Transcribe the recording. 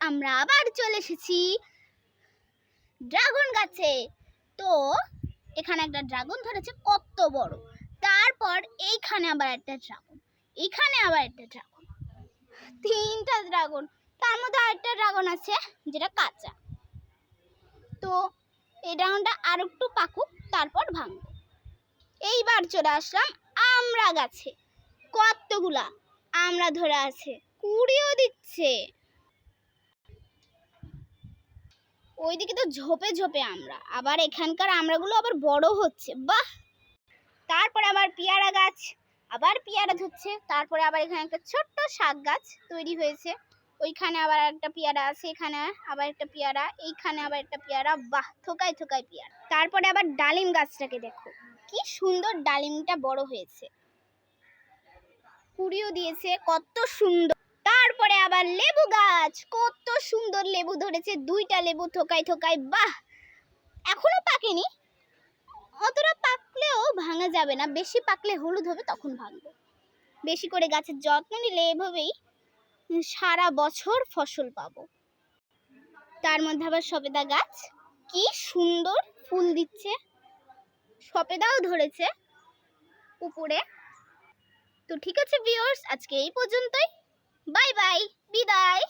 আমরা আবার চলে এসেছি ড্রাগন গাছে। তো এখানে একটা ড্রাগন ধরেছে কত বড়, তারপর এইখানে আবার একটা ড্রাগন, এখানে আবার একটা ড্রাগন, তিনটা ড্রাগন, তার মধ্যে আরেকটা ড্রাগন আছে যেটা কাঁচা। তো এই ড্রাগনটা আর একটু পাকুক তারপর ভাঙবো। এইবার চলে আসলাম আমরা গাছে, কতগুলা আমরা ধরে আছে, কুড়িও দিচ্ছে। ওইদিকে তো ঝোপে ঝোপে আমরা, আবার এখানকার আমড়াগুলো আবার বড় হচ্ছে, বাহ। তারপরে আবার পেয়ারা গাছ, আবার পেয়ারা ধরছে। তারপরে আবার এখানে একটা ছোট্ট শাক গাছ তৈরি হয়েছে, ওইখানে আবার একটা পেয়ারা আছে, এখানে আবার একটা পেয়ারা, এইখানে আবার একটা পেয়ারা, বাহ, থোকায় থোকায় পেয়ারা। তারপরে আবার ডালিম গাছটাকে দেখো, কি সুন্দর ডালিমটা বড় হয়েছে, কুড়িও দিয়েছে, কত সুন্দর। তারপরে আবার লেবু গাছ, কত সুন্দর লেবু ধরেছে, দুইটা লেবু থোকায় থোকায়, বাহ। এখনো পাকেনি, অতটা পাকলেও ভাঙা যাবে না, বেশি পাকলে হলুদ হবে তখন ভাঙবো। বেশি করে গাছের যত্ন নিলে এভাবেই সারা বছর ফসল পাবো। তার মধ্যে আবার সবেদা গাছ, কি সুন্দর ফুল দিচ্ছে, সবেদাও ধরেছে উপরে। তো ঠিক আছে ভিউয়ার্স, আজকে এই পর্যন্তই, বাই বাই, বিদায়।